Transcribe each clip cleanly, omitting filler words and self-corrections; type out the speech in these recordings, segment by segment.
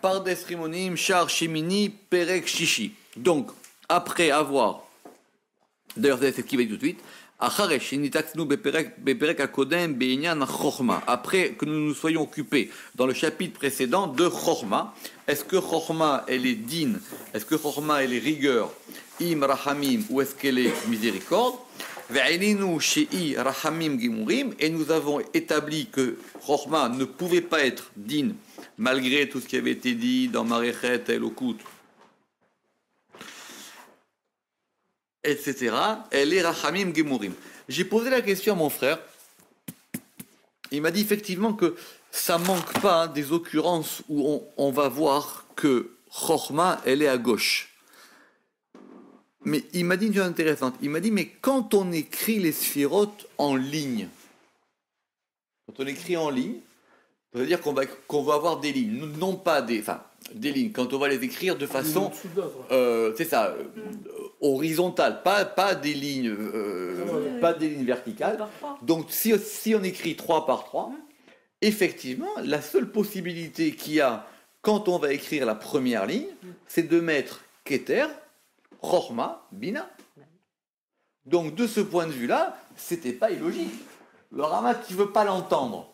Pardes Rimonim, Shar Shemini, Perek Shishi. Donc, après avoir, d'ailleurs c'est ce qu'il va dire tout de suite, après que nous nous soyons occupés dans le chapitre précédent de Chochma, est-ce que Chochma elle est din, est-ce que Chochma elle est rigueur, im rahamim, ou est-ce qu'elle est miséricorde? Et nous avons établi que Chochma ne pouvait pas être din, malgré tout ce qui avait été dit dans Marechet et Elokut, etc. Elle est Rachamim Gemurim. J'ai posé la question à mon frère. Il m'a dit effectivement que ça manque pas des occurrences où on va voir que Chochma, elle est à gauche. Mais il m'a dit une chose intéressante. Il m'a dit, mais quand on écrit les sphirotes en ligne, quand on écrit en ligne, ça veut dire qu'on va avoir des lignes, non pas des lignes, quand on va les écrire de façon, c'est ça, horizontale, pas des lignes, pas des lignes verticales. Donc si on écrit 3 par 3, effectivement, la seule possibilité qu'il y a quand on va écrire la première ligne, c'est de mettre Keter, Chochma, Bina. Donc de ce point de vue-là, c'était pas illogique. Le Rama qui veut pas l'entendre,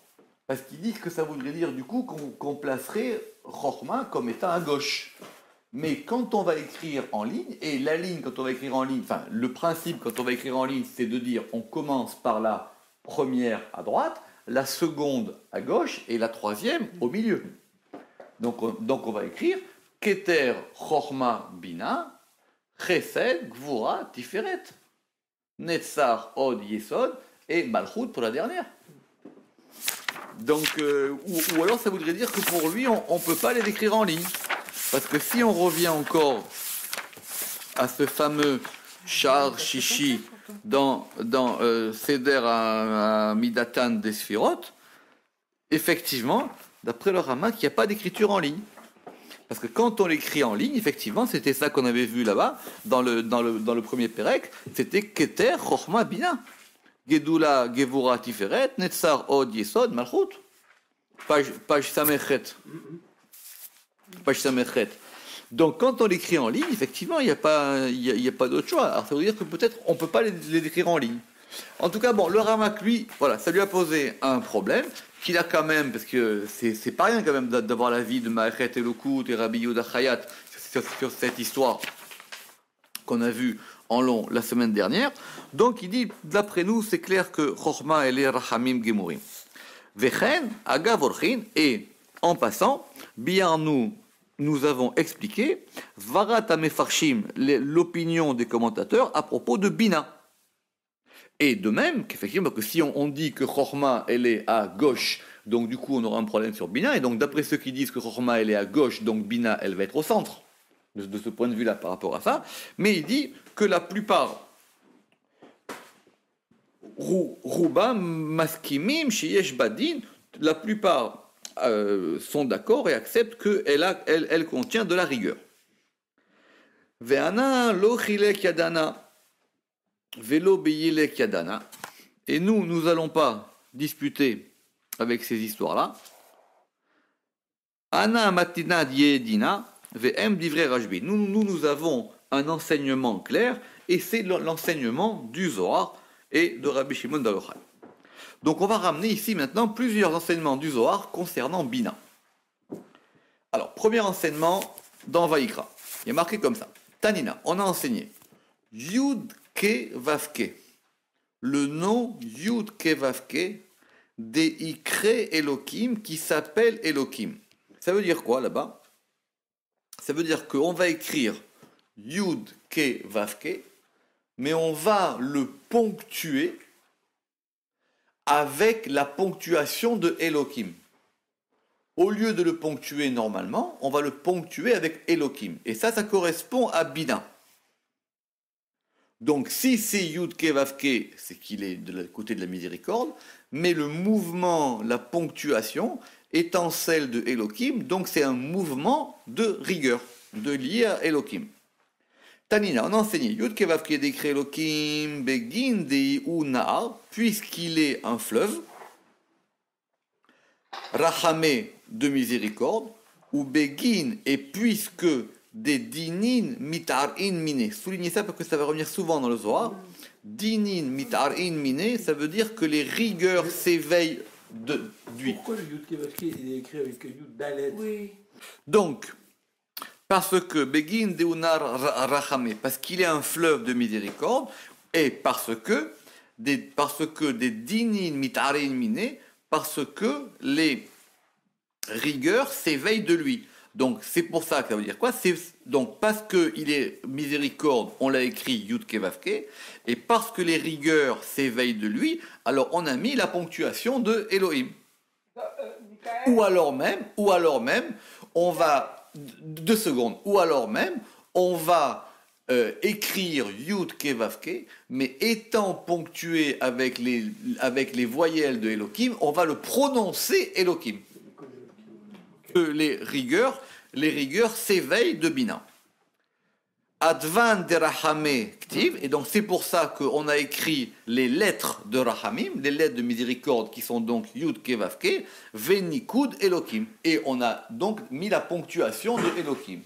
parce qu'il dit que ça voudrait dire du coup qu'on placerait Chochma comme étant à gauche. Mais quand on va écrire en ligne, et la ligne quand on va écrire en ligne, enfin le principe quand on va écrire en ligne, c'est de dire on commence par la première à droite, la seconde à gauche et la troisième au milieu. Donc on va écrire Keter, Chochma, Bina, Chesed, Gvura, Tiferet, Netzar, Od, Yesod et Malchut pour la dernière. Donc, ou alors ça voudrait dire que pour lui, on ne peut pas les écrire en ligne. Parce que si on revient encore à ce fameux Shar Shishi dans Seder à Midatan des Sphirot, effectivement, d'après le Rama, il n'y a pas d'écriture en ligne. Parce que quand on l'écrit en ligne, effectivement, c'était ça qu'on avait vu là-bas, dans le premier Perek, c'était Keter, Chochma, Bina. Gedula, Gevura, Tiferet, Netzar, Od, Yesod, Malchut. Page Samechet. Page Samechet. Donc, quand on l'écrit en ligne, effectivement, il n'y a pas d'autre choix. Alors, ça veut dire que peut-être on ne peut pas les écrire en ligne. En tout cas, bon, le Ramak, lui, voilà, ça lui a posé un problème, qu'il a quand même, parce que c'est pas rien quand même d'avoir l'avis de Maachet Elokut et Rabbi Yehuda Chayat sur cette histoire qu'on a vue en long la semaine dernière. Donc il dit, d'après nous, c'est clair que Chochma elle est Rachamim Gemurim. Vechen, Agav Orchin, et en passant, bien nous avons expliqué Varat Amefarshim, l'opinion des commentateurs à propos de Bina. Et de même qu'effectivement, que si on dit que Chochma elle est à gauche, donc du coup on aura un problème sur Bina, et donc d'après ceux qui disent que Chochma elle est à gauche, donc Bina elle va être au centre, de ce point de vue-là par rapport à ça, mais il dit que la plupart Rouba Maskimim Sheyesh Badin, la plupart sont d'accord et acceptent qu'elle contient de la rigueur. Ve'ana lo chilek yadana velo beyilek yadana, et nous allons pas disputer avec ces histoires-là. Ana matina yedina ve'em divrei Rashbi. Nous avons un enseignement clair, et c'est l'enseignement du Zohar et de Rabbi Shimon bar Yochai. Donc on va ramener ici maintenant plusieurs enseignements du Zohar concernant Bina. Alors, premier enseignement dans Vaïkra. Il est marqué comme ça. Tanina, on a enseigné Yud Ke Vavke. Le nom Yud Ke Vavke des Ikre Elohim qui s'appelle Elohim. Ça veut dire quoi là-bas? Ça veut dire qu'on va écrire Yud Ke Vavke, mais on va le ponctuer avec la ponctuation de Elohim. Au lieu de le ponctuer normalement, on va le ponctuer avec Elohim. Et ça correspond à Bina. Donc si c'est Yud Ke Vav Ke, c'est qu'il est de côté de la miséricorde, mais le mouvement, la ponctuation, étant celle de Elohim, donc c'est un mouvement de rigueur, de lié à Elohim. Tanina, on a enseigné Yud Ke Vav Ke d'écrit Elohim Begin Dei U Nahar, puisqu'il est un fleuve, Rachamé de miséricorde, ou begin, et puisque des dinin mitar'in miné. Soulignez ça parce que ça va revenir souvent dans le Zohar. Dinin mitar'in miné, ça veut dire que les rigueurs s'éveillent d'huile. Pourquoi le Yud Kevaké il est écrit avec Yud Dalet? Oui. Donc, parce que begin deunar rachamé, parce qu'il est un fleuve de miséricorde, et parce que des dinin mitar'in miné, parce que les rigueur s'éveille de lui. Donc c'est pour ça que ça veut dire quoi? Donc parce qu'il est miséricorde, on l'a écrit Yud Kevavke, et parce que les rigueurs s'éveillent de lui, alors on a mis la ponctuation de Elohim. Ou alors même, on va 2 secondes. Ou alors même, on va écrire Yud Kevavke, mais étant ponctué avec les voyelles de Elohim, on va le prononcer Elohim. Les rigueurs s'éveillent de Bina. Advan de Rahamé Ktiv, et donc c'est pour ça qu'on a écrit les lettres de Rahamim, les lettres de miséricorde qui sont donc Yud Kevavke, Venikud Elohim, et on a donc mis la ponctuation de Elohim.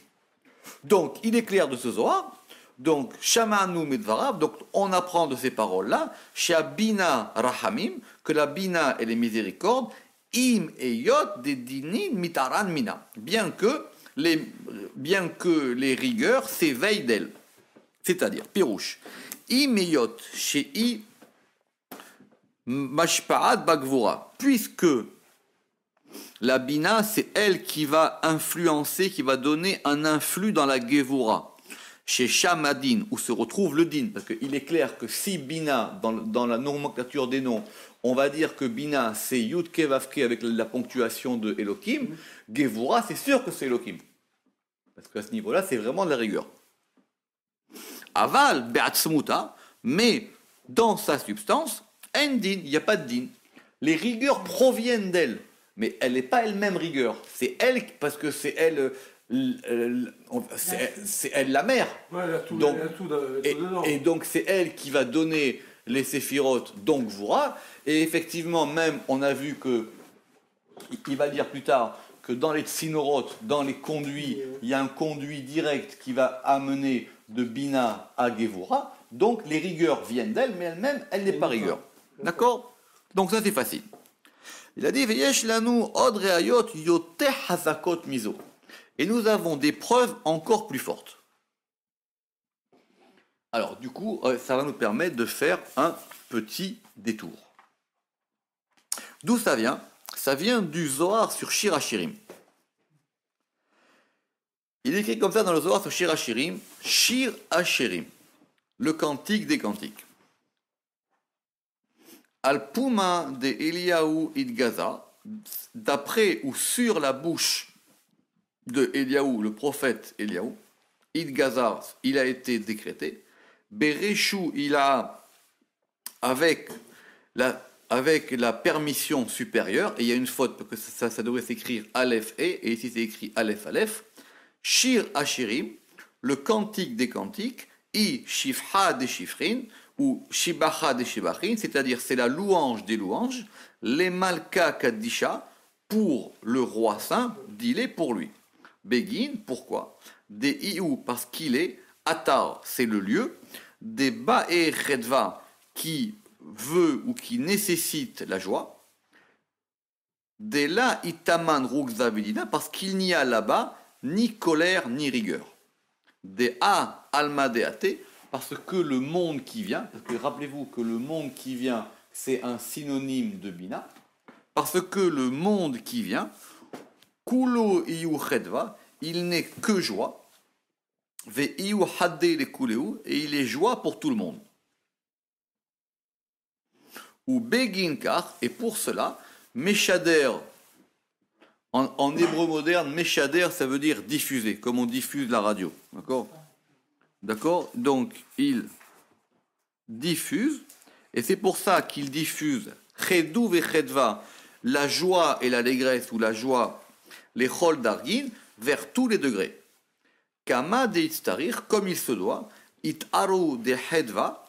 Donc il est clair de ce Zohar, donc Shamanu Medvarav, donc on apprend de ces paroles-là, Shabina Rahamim, que la Bina et les miséricordes, Im et Yot des dinin mitaran mina, bien que les rigueurs s'éveillent d'elles. C'est-à-dire, Pirouche, Im et Yot chez I mashpa'at bagvura, puisque la Bina, c'est elle qui va influencer, qui va donner un influx dans la Gevura. Chez Shamadin, où se retrouve le din, parce qu'il est clair que si Bina, dans la nomenclature des noms, on va dire que Bina, c'est Yud Kevavke avec la ponctuation de Elohim, Gevura, c'est sûr que c'est Elohim. Parce qu'à ce niveau-là, c'est vraiment de la rigueur. Aval, Be'atzmuta, mais dans sa substance, en din, il n'y a pas de din. Les rigueurs proviennent d'elle, mais elle n'est pas elle-même rigueur. C'est elle, parce que c'est elle... c'est elle la mère. Ouais, elle a tout, donc, elle a tout dedans. Et donc c'est elle qui va donner les séphirotes, donc Voura. Et effectivement, même on a vu que, il va dire plus tard, que dans les tsinorotes, dans les conduits, il y a un conduit direct qui va amener de Bina à Gevura. Donc les rigueurs viennent d'elle, mais elle-même, elle n'est pas rigueur. D'accord? Donc ça c'est facile. Il a dit Veyesh lanu od reayot yoter hazakot mizo. Et nous avons des preuves encore plus fortes. Alors, du coup, ça va nous permettre de faire un petit détour. D'où ça vient? Ça vient du Zohar sur Shir Hashirim. Il est écrit comme ça dans le Zohar sur Shir Hashirim, Shir Hashirim, le cantique des cantiques. Al-Puma de Eliyahu Idgaza, d'après ou sur la bouche de Eliyahu, le prophète Eliyahu, Idgaza, il a été décrété, Bereshu, il a, avec la permission supérieure, et il y a une faute, parce que ça devrait s'écrire Aleph et ici c'est écrit Aleph Aleph, Shir Hashirim, le cantique des cantiques, I Shifha des Shifrin, ou Shibacha des Shibachin, c'est-à-dire c'est la louange des louanges, les Malka Kaddisha, pour le roi saint, dit-il pour lui. Begin, pourquoi? Des Iou, parce qu'il est, Atar, c'est le lieu, des Ba'e Chedva, qui veut ou qui nécessite la joie, des La Itaman Rukzavidina, parce qu'il n'y a là-bas ni colère ni rigueur. Des A Almadeate, parce que le monde qui vient, parce que rappelez-vous que le monde qui vient, c'est un synonyme de Bina, parce que le monde qui vient, Kulo Iyu Chedva, il n'est que joie, Ve Iyu Hadde le Kuleu, et il est joie pour tout le monde. Ou Begin Kar, et pour cela, Meshader, en hébreu moderne, Meshader, ça veut dire diffuser, comme on diffuse la radio. D'accord? D'accord? Donc, il diffuse, et c'est pour ça qu'il diffuse Chedou ve Chedva, la joie et l'allégresse, ou la joie, les Chol Dargin, vers tous les degrés. Kama de Itztarir, comme il se doit, Itaru de Hedva,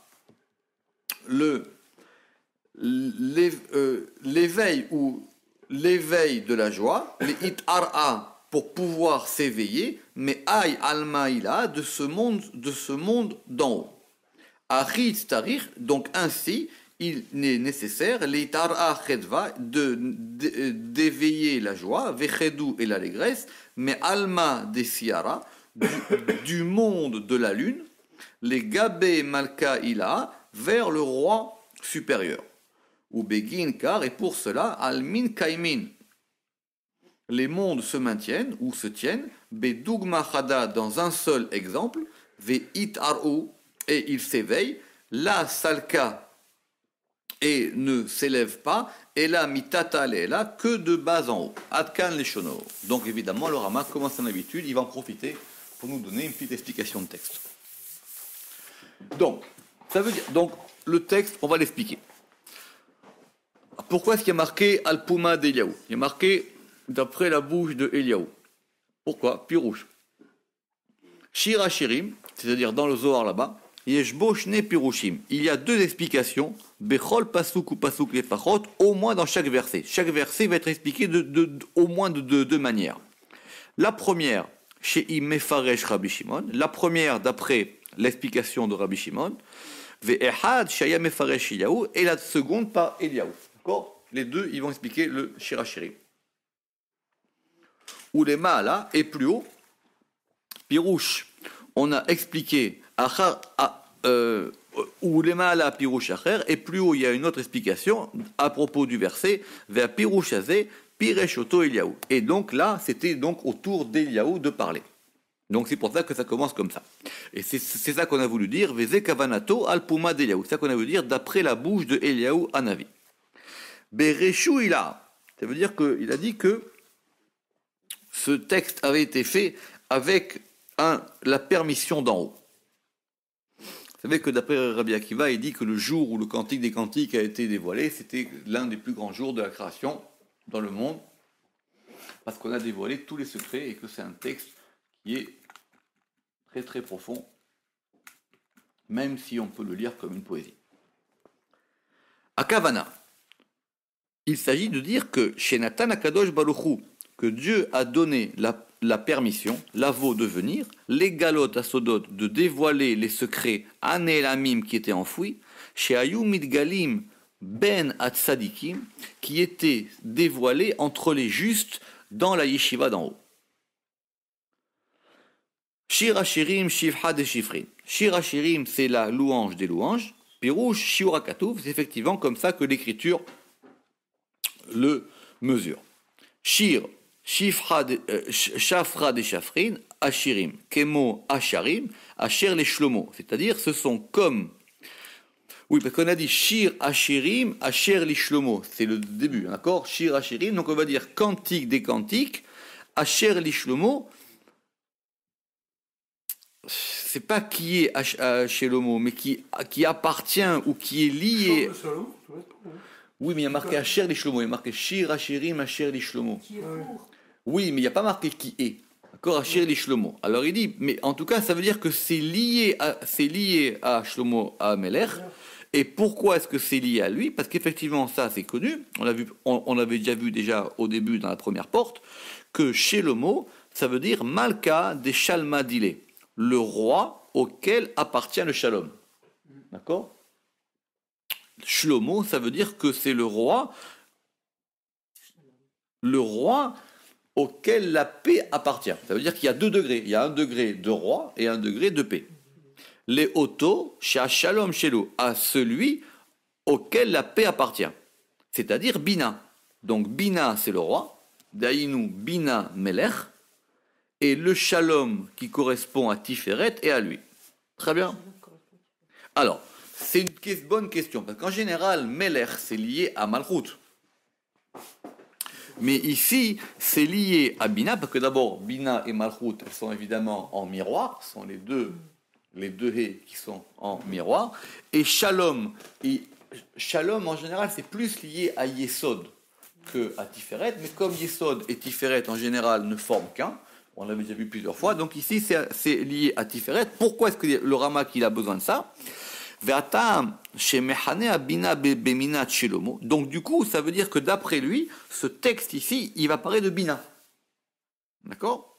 l'éveil ou l'éveil de la joie, les Itara, pour pouvoir s'éveiller, mais aïe almaïla de ce monde d'en haut. Achit tarir, donc ainsi, il est nécessaire, les tar'a chedva, d'éveiller la joie, vechedou et l'allégresse, mais alma des siara, du monde de la lune, les gabé malka ila, vers le roi supérieur. Ou begin car, et pour cela, almin kaimin. Les mondes se maintiennent ou se tiennent, bedugma chada dans un seul exemple, ve itar'u, et il s'éveille, la salka, et ne s'élève pas, et la mitata là que de bas en haut. Adkan les shonor. Donc évidemment, le Rama, comme à son habitude, il va en profiter pour nous donner une petite explication de texte. Donc, ça veut dire, donc le texte, on va l'expliquer. Pourquoi est-ce qu'il y a marqué Al-Puma d'Eliaou? Il y a marqué d'après la bouche de Eliaou. Pourquoi? Pirouche. Shir Hashirim, c'est-à-dire dans le Zohar là-bas, Yeshbo Shne Pirushim. Il y a deux explications, Bechol Pasuk ou Pasuk Lefachot, au moins dans chaque verset. Chaque verset va être expliqué au moins de deux manières. La première, chez Mefaresh Rabbi Shimon, la première d'après l'explication de Rabbi Shimon, Ve'ehad Shaya Mefaresh Eliaou, et la seconde par Eliaou. D'accord? Les deux, ils vont expliquer le Shir Hashirim. Ou les Ma'ala, et plus haut, Pirouche, on a expliqué ou les Ma'ala Pirouche Acher, et plus haut il y a une autre explication à propos du verset vers Pirouche Azé, Pireshoto Eliaou. Et donc là, c'était donc autour d'Eliaou de parler. Donc c'est pour ça que ça commence comme ça. Et c'est ça qu'on a voulu dire, Veze Kavanato Al-Puma d'Eliaou. C'est ça qu'on a voulu dire d'après la bouche de Eliaou Hanavi. Bereshou Ila, ça veut dire qu'il a dit que ce texte avait été fait avec la permission d'en haut. Vous savez que d'après Rabbi Akiva, il dit que le jour où le Cantique des Cantiques a été dévoilé, c'était l'un des plus grands jours de la création dans le monde, parce qu'on a dévoilé tous les secrets et que c'est un texte qui est très très profond, même si on peut le lire comme une poésie. À Kavana, il s'agit de dire que chez Nathan Akadosh Baruchou, que Dieu a donné la permission, l'avo de venir, les galotes à Sodot de dévoiler les secrets anélamim qui étaient enfouis, chez Ayou Midgalim Ben Atzadikim, qui étaient dévoilés entre les justes dans la yeshiva d'en haut. Shir Hashirim, Shivhad et Shifrin. Shir Hashirim, c'est la louange des louanges. Pirouche, Shiur HaKatuv, c'est effectivement comme ça que l'écriture le mesure. Shir, Shafra des Shafrin, Ashirim, Kemo Asharim, Asher les Shlomo. C'est-à-dire, ce sont comme. Oui, parce qu'on a dit Shir Ashirim, Asher les Shlomo. C'est le début, d'accord? Shir Ashirim, donc on va dire cantique des cantiques, Asher les Shlomo. C'est pas qui est Shlomo, mais qui appartient ou qui est lié. Oui, mais il y a marqué Asher les Shlomo, il y a marqué Shir Ashirim, Asher les Shlomo. Oui, mais il n'y a pas marqué qui est. D'accord, Asher les Shlomo. Alors il dit, mais en tout cas, ça veut dire que c'est lié à Shlomo Amelech. Et pourquoi est-ce que c'est lié à lui? Parce qu'effectivement, ça c'est connu. On l'avait déjà vu au début dans la première porte que Shlomo, ça veut dire Malka des Shalmadile, le roi auquel appartient le Shalom. D'accord? Shlomo, ça veut dire que c'est le roi auquel la paix appartient. Ça veut dire qu'il y a deux degrés. Il y a un degré de roi et un degré de paix. Les autos, chez Shalom Shelo, à celui auquel la paix appartient. C'est-à-dire Bina. Donc Bina, c'est le roi. Daïnou, Bina, Melech. Et le Shalom qui correspond à Tiferet est à lui. Très bien. Alors, c'est une bonne question. Parce qu'en général, Melech, c'est lié à Malchut. Mais ici, c'est lié à Bina, parce que d'abord, Bina et Malchut, elles sont évidemment en miroir, ce sont les deux haies qui sont en miroir. Et Shalom, en général, c'est plus lié à Yesod que à Tiferet, mais comme Yesod et Tiferet, en général, ne forment qu'un, on l'avait déjà vu plusieurs fois, donc ici, c'est lié à Tiferet. Pourquoi est-ce que le Ramak, il a besoin de ça? Donc du coup, ça veut dire que d'après lui, ce texte ici, il va parler de Bina. D'accord?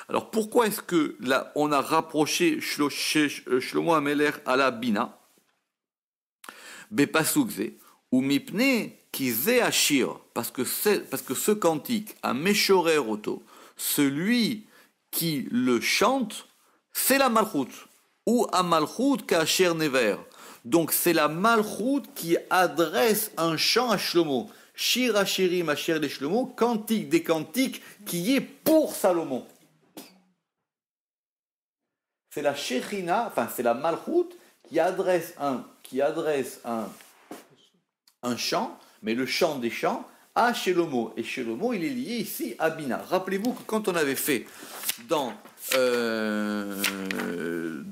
Alors pourquoi est-ce que là on a rapproché Shlomo Ameler à la Bina? Bepasukze ou mipne kize ashir, parce que ce cantique à Meshorer Oto, celui qui le chante, c'est la Malchut, ou à Malchut Kacher Never. Donc c'est la Malchut qui adresse un chant à Shlomo. Shir Ashirim Asher de Shlomo, cantique des cantiques qui est pour Salomon. C'est la Shechina, enfin c'est la Malchut qui adresse un chant, mais le chant des chants, à Shlomo. Et Shlomo, il est lié ici à Bina. Rappelez-vous que quand on avait fait dans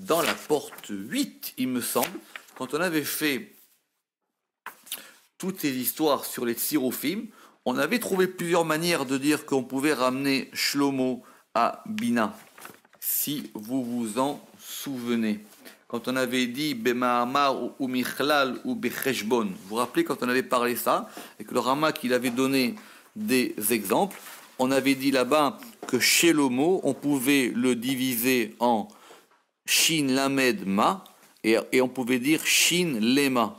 la porte 8, il me semble, quand on avait fait toutes ces histoires sur les Tziroufim, on avait trouvé plusieurs manières de dire qu'on pouvait ramener Shlomo à Bina. Si vous vous en souvenez. Quand on avait dit Bema'amar ou Michlal ou Becheshbon, vous vous rappelez quand on avait parlé ça, et que le Ramak il avait donné des exemples, on avait dit là-bas que Shelomo, on pouvait le diviser en Shin Lamed Ma, et on pouvait dire Shin Lema.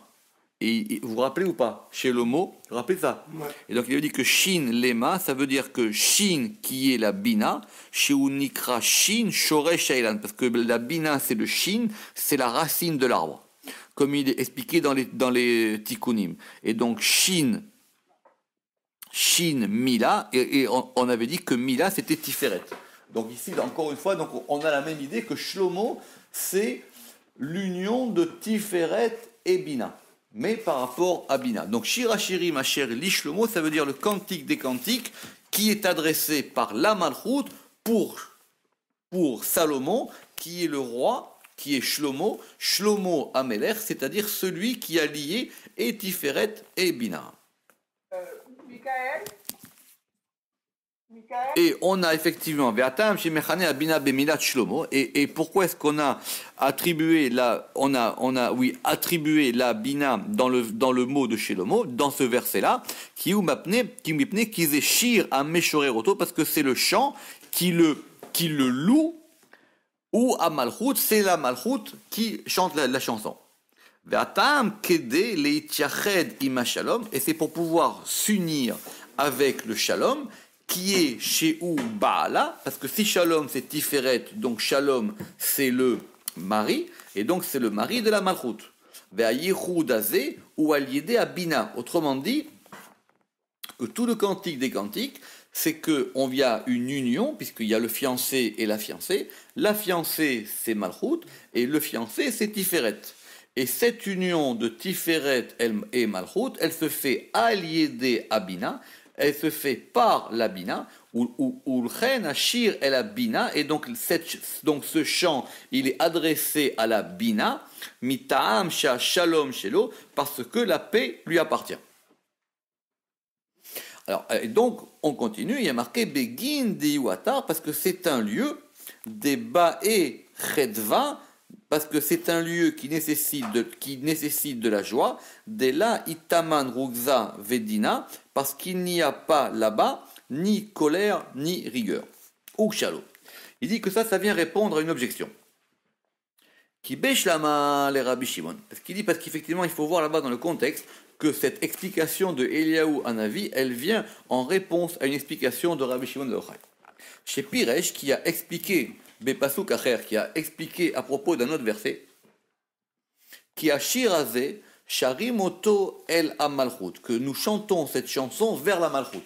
Et vous vous rappelez ou pas? Chez le mot, vous vous rappelez ça? Ouais. Et donc il avait dit que Shin Lema, ça veut dire que Shin qui est la Bina, chez Unikra Shin Shoresh Shailan, parce que la Bina c'est le Shin, c'est la racine de l'arbre, comme il est expliqué dans les Tikkunim. Et donc Shin Mila, et on avait dit que Mila c'était Tiferet. Donc ici, encore une fois, donc on a la même idée que Shlomo, c'est l'union de Tiferet et Bina, mais par rapport à Bina. Donc Shir Hashirim Asher Li Shlomo, ça veut dire le cantique des cantiques qui est adressé par la Malchut pour Salomon, qui est le roi, qui est Shlomo Ameler, c'est-à-dire celui qui a lié et Tiferet et Bina. Michael. Et on a effectivement et pourquoi est-ce qu'on a attribué la bina dans le mot de Shlomo dans ce verset là qui est shir à Meshoreroto, parce que c'est le chant qui le loue, ou à Malchut, c'est la Malchut qui chante la chanson. Et c'est pour pouvoir s'unir avec le Shalom, qui est chez ou Baala, parce que si Shalom c'est Tiferet, donc Shalom c'est le mari, et donc c'est le mari de la Malchut. Ve'ayichudazé ou aliédé à Bina. Autrement dit, que tout le cantique des cantiques, c'est qu'on vient une union, puisqu'il y a le fiancé et la fiancée. La fiancée c'est Malchut, et le fiancé c'est Tiferet. Et cette union de Tiferet et Malchut, elle se fait aliédé à Bina, elle se fait par la Bina, ou l'chen ashir et la Bina, et donc ce chant, il est adressé à la Bina, mita'am sha shalom shelo, parce que la paix lui appartient. Alors, donc, on continue, il y a marqué Begin Deyuatar, parce que c'est un lieu, des Ba'e Chedva, parce que c'est un lieu qui nécessite de la joie, Dela Itaman Rugza Vedina, parce qu'il n'y a pas là-bas ni colère ni rigueur. Ou shalom. Il dit que ça vient répondre à une objection. Qui bêche la main les Rabbi Shimon. Parce qu'effectivement, il faut voir là-bas dans le contexte que cette explication de Eliaou Hanavi, elle vient en réponse à une explication de Rabbi Shimon de Yochai. Chez Piresh, qui a expliqué Bepasuk Acher, qui a expliqué à propos d'un autre verset, qui a shirazé Sharimoto el Amalchut, que nous chantons cette chanson vers la Malchut.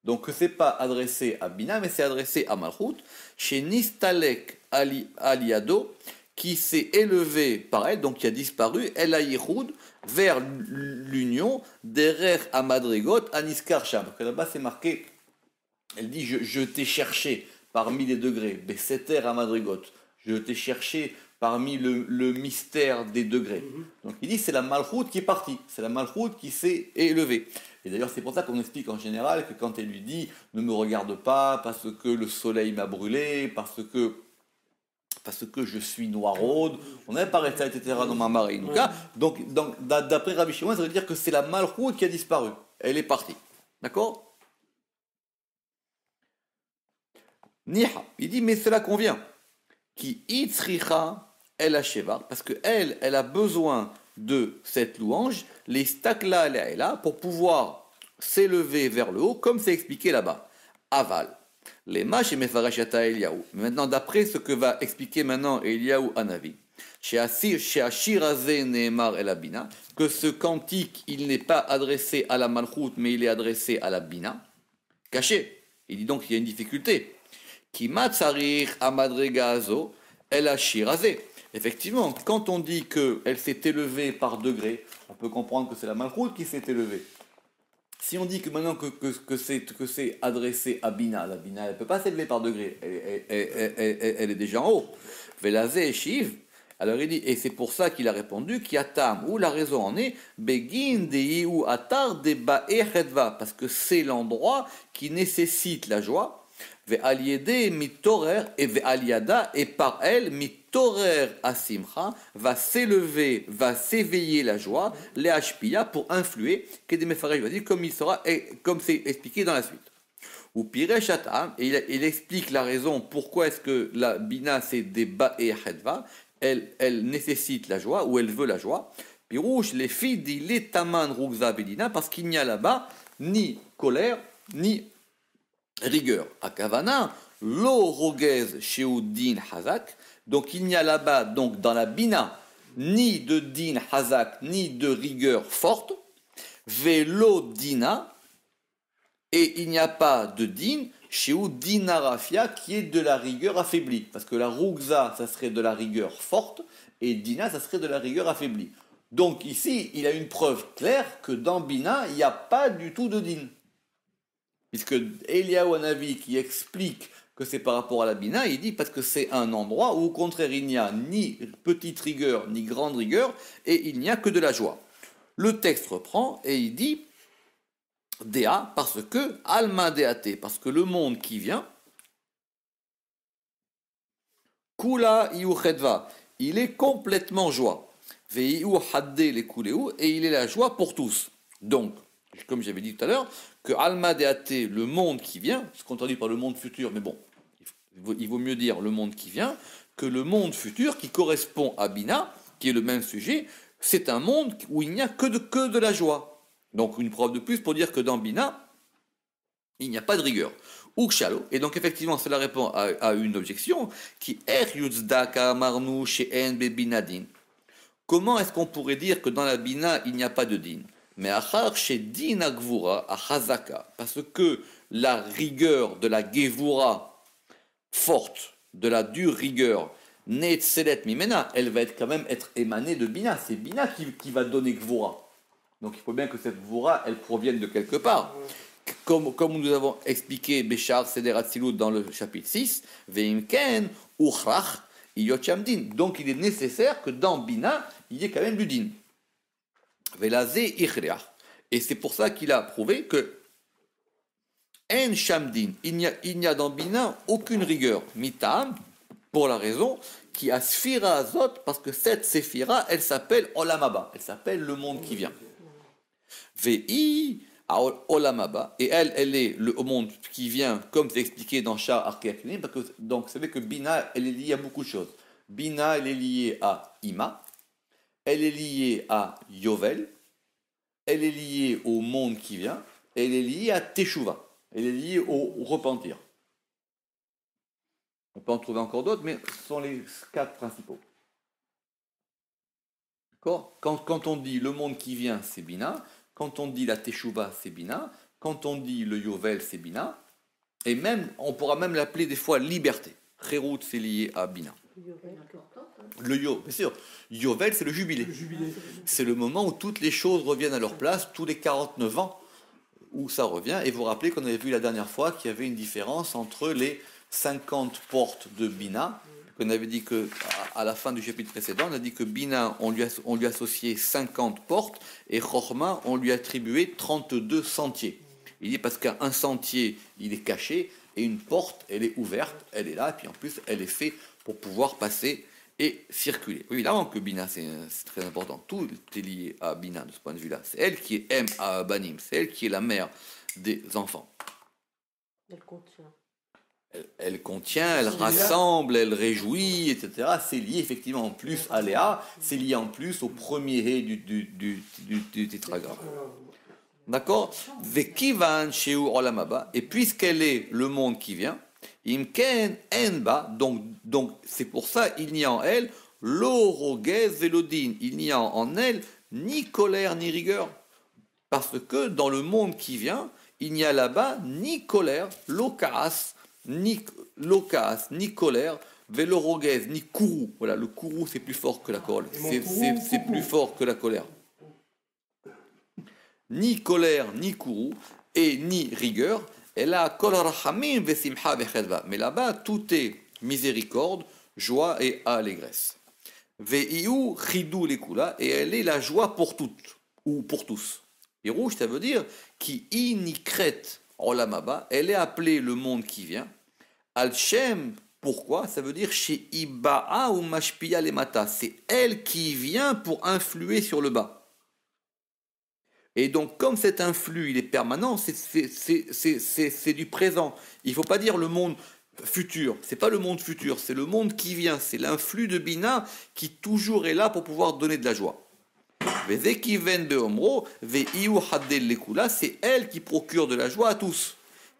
Donc ce n'est pas adressé à Bina, mais c'est adressé à Malchut, chez Nistalek Aliado, qui s'est élevé par elle, donc qui a disparu, El Ayichud, vers l'union, Derer Amadrigot, Aniskar Sham. Là-bas c'est marqué, elle dit je t'ai cherché parmi les degrés, Besseter Amadrigot, je t'ai cherché parmi le mystère des degrés. Donc il dit c'est la Malchut qui est partie, c'est la Malchut qui s'est élevée. Et d'ailleurs c'est pour ça qu'on explique en général que quand elle lui dit ne me regarde pas parce que le soleil m'a brûlé, parce que je suis noiraude, on n'avait pas resté, etc. dans ma marée. Donc d'après Rabbi Shimon, ça veut dire que c'est la Malchut qui a disparu, elle est partie. D'accord? Niha. Il dit, mais cela convient. Qui itzricha el hashevar, parce que elle a besoin de cette louange, les stakla là pour pouvoir s'élever vers le haut, comme c'est expliqué là-bas. Aval. Les mâches et mefarashata Eliyahu. Maintenant, d'après ce que va expliquer maintenant Eliyahu Hanavi, chez Ashirazé Nehemar El Abina, que ce cantique, il n'est pas adressé à la Malchut, mais il est adressé à la Bina, caché. Il dit donc qu'il y a une difficulté. Qui matzarir amadregazo El Ashirazé. Effectivement, quand on dit qu'elle s'est élevée par degré, on peut comprendre que c'est la Malchut qui s'est élevée. Si on dit que maintenant que c'est adressé à Bina, la Bina, elle ne peut pas s'élever par degré, elle est déjà en haut. Velazé et Shiv, alors il dit, et c'est pour ça qu'il a répondu, qui atam, où la raison en est, Begin de ou atar de ba'echedva, parce que c'est l'endroit qui nécessite la joie, Ve'aliede mitorer et ve'aliada, et par elle, mitorer asimcha, va s'élever, va s'éveiller la joie, les hashpia, pour influer, Kedemefarej va dire, comme il sera, comme c'est expliqué dans la suite. Ou Piresh Atam, et il explique la raison pourquoi est-ce que la bina c'est des ba et chedva, elle nécessite la joie, ou elle veut la joie. Pirouche, les filles dit les taman rugza bedina, parce qu'il n'y a là-bas ni colère, ni rigueur. Akavana, lo rogez sheudin hazak, donc il n'y a là-bas, donc dans la bina, ni de din hazak, ni de rigueur forte. Velo dina, et il n'y a pas de din chez dina rafia qui est de la rigueur affaiblie. Parce que la rugza, ça serait de la rigueur forte, et dina, ça serait de la rigueur affaiblie. Donc ici, il a une preuve claire que dans bina, il n'y a pas du tout de din. Puisque Eliyahu Hanavi qui explique que c'est par rapport à la bina, il dit parce que c'est un endroit où au contraire il n'y a ni petite rigueur ni grande rigueur et il n'y a que de la joie. Le texte reprend et il dit Dea parce que Alma Deate, parce que le monde qui vient, Kula Iuchedva, il est complètement joie. Veiu Hadde les Kuleu, et il est la joie pour tous. Donc, comme j'avais dit tout à l'heure, que Alma Deate, le monde qui vient, ce qu'on traduit par le monde futur, mais bon, il vaut mieux dire le monde qui vient, que le monde futur qui correspond à Bina, qui est le même sujet, c'est un monde où il n'y a que de la joie. Donc une preuve de plus pour dire que dans Bina, il n'y a pas de rigueur. Ukshalo, et donc effectivement cela répond à une objection, qui er yutzdaka marnu she'en bebinadin. Comment est-ce qu'on pourrait dire que dans la Bina, il n'y a pas de din? Mais achar chez din agvura, à Chazaka, parce que la rigueur de la gevura forte, de la dure rigueur, netzelet mimena, elle va quand même être émanée de Bina. C'est Bina qui va donner gvura. Donc il faut bien que cette gvura, elle provienne de quelque part. Comme nous avons expliqué Béchar Seder Atzilut dans le chapitre 6, Veimken Uchrach Iyotcham Din. Donc il est nécessaire que dans Bina, il y ait quand même du din. Velazé Ichreach. Et c'est pour ça qu'il a prouvé que En Shamdin, il n'y a dans Bina aucune rigueur. Mitam, pour la raison qui a Sphira Azot, parce que cette Séphira, elle s'appelle Olamaba, elle s'appelle le monde qui vient. Vei à Olamaba, et elle est le monde qui vient, comme c'est expliqué dans Shah Arkeakinim, parce que donc vous savez que Bina, elle est liée à beaucoup de choses. Bina, elle est liée à Ima, elle est liée à Yovel, elle est liée au monde qui vient, et elle est liée à Teshuvah, elle est liée au repentir. On peut en trouver encore d'autres, mais ce sont les 4 principaux. D'accord ? Quand on dit le monde qui vient, c'est Bina. Quand on dit la Teshuvah, c'est Bina. Quand on dit le Yovel, c'est Bina. Et même, on pourra même l'appeler des fois liberté. Khérout, c'est lié à Bina. Le Yovel, bien sûr. Yovel, c'est le jubilé. C'est le moment où toutes les choses reviennent à leur place, tous les 49 ans, où ça revient. Et vous vous rappelez qu'on avait vu la dernière fois qu'il y avait une différence entre les 50 portes de Bina, qu'on avait dit que à la fin du chapitre précédent, on a dit que Bina, on lui associait 50 portes, et Chochma, on lui attribuait 32 sentiers. Il dit parce qu'un sentier, il est caché, et une porte, elle est ouverte, elle est là, et puis en plus, elle est faite pour pouvoir passer et circuler. Oui, évidemment que Bina, c'est très important. Tout est lié à Bina de ce point de vue-là. C'est elle qui est M à Banim, c'est elle qui est la mère des enfants. Elle contient. Elle contient, elle rassemble, elle réjouit, etc. C'est lié effectivement en plus à Léa, c'est lié en plus au premier hé du tétragramme. D'accord? Vekivan sheu olam haba. Et puisqu'elle est le monde qui vient, imken enba, donc c'est pour ça il n'y a en elle l'orogez velodin, il n'y a en elle ni colère ni rigueur. Parce que dans le monde qui vient, il n'y a là-bas ni colère, lokas, ni colère, velorogez, ni kourou. Voilà, le kourou c'est plus fort que la colère. C'est plus fort que la colère. Ni colère, ni kourou, et ni rigueur. Et là, kol rachamim vesimcha vechedva. Mais là-bas, tout est miséricorde, joie et allégresse. Veiu chidou lekula, et elle est la joie pour toutes, ou pour tous. Et rouge, ça veut dire qui inikret olam haba, elle est appelée le monde qui vient. Al-Shem, pourquoi? Ça veut dire chez Iba'a ou Mashpia Lemata. C'est elle qui vient pour influer sur le bas. Et donc, comme cet influx, il est permanent, c'est du présent. Il ne faut pas dire le monde futur. C'est pas le monde futur, c'est le monde qui vient. C'est l'influx de Bina qui toujours est là pour pouvoir donner de la joie. C'est elle qui procure de la joie à tous.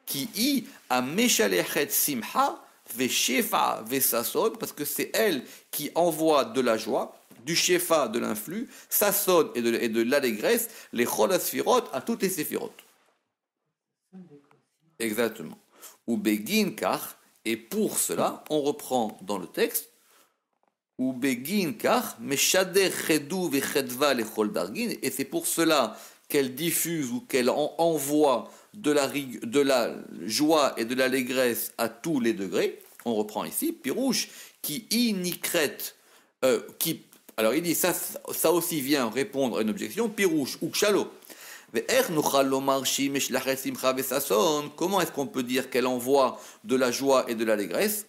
Qui y a meshalechet simha veshefa vesasod, parce que c'est elle qui envoie de la joie, du shefa, de l'influx, sasod et de l'allégresse, les chol asfirot à toutes les séphirot. Exactement. Ou begin kar, et pour cela, on reprend dans le texte, ou begin kar, meshader chedou vechedva les chol dargin, et c'est pour cela qu'elle diffuse ou qu'elle envoie de la joie et de l'allégresse à tous les degrés. On reprend ici, Pirouche, qui inikret, alors il dit, ça aussi vient répondre à une objection, Pirouche ou Kshalo. Comment est-ce qu'on peut dire qu'elle envoie de la joie et de l'allégresse?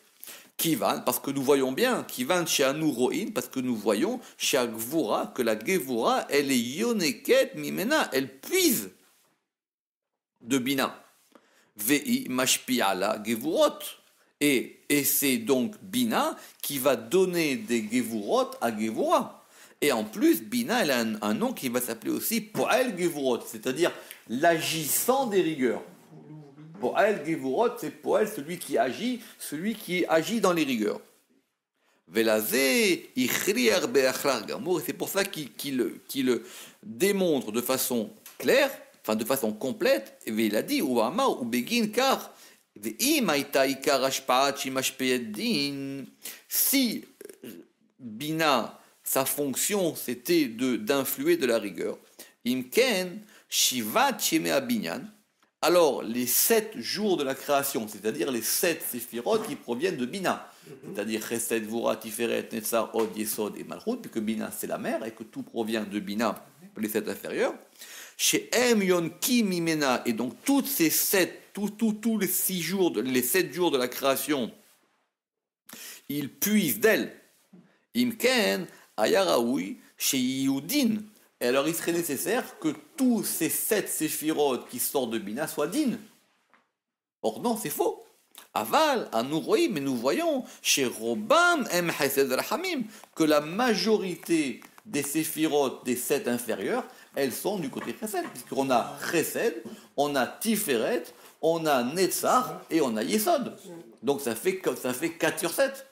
Kivan, parce que nous voyons bien, Kivan chez Anuroin, parce que nous voyons chez Agvura que la Gevura, elle est Yoneket Mimena, elle puise de Bina. Vei Mashpiala Gevurot. Et c'est donc Bina qui va donner des Gevurot à Gevura. Et en plus, Bina, elle a un nom qui va s'appeler aussi Poel Gevurot, c'est-à-dire l'agissant des rigueurs. Poel Gevurot, c'est Poel, celui qui agit dans les rigueurs. Velazé, Ichriar Beachlar Gamour, et c'est pour ça qu'il le démontre de façon claire, enfin de façon complète, et il a dit, ou Amar, ou Begin, car, si Bina, sa fonction, c'était d'influer de la rigueur, Imken, Shivat Shemea Binyan, alors les 7 jours de la création, c'est-à-dire les 7 séphirotes qui proviennent de Bina, c'est-à-dire Chesed, Vura, Tiferet, Netzar, Od, Yesod et Malchut, puisque Bina c'est la mère et que tout provient de Bina, les 7 inférieurs. Chez Em Yon Ki Mimena, et donc toutes ces 7, tous les 6 jours, les 7 jours de la création, ils puisent d'elle. Imken, Ayaraoui, chez Yudin. Et alors il serait nécessaire que tous ces 7 séphirotes qui sortent de Bina soient dignes. Or non, c'est faux. Aval, Anouroï, mais nous voyons chez Robam, M. Chesed Rahamim, que la majorité des séphirotes des 7 inférieurs, elles sont du côté Chesed, puisqu'on a Chesed, on a Tiferet, on a Netzar et on a Yesod. Donc ça fait 4 sur 7.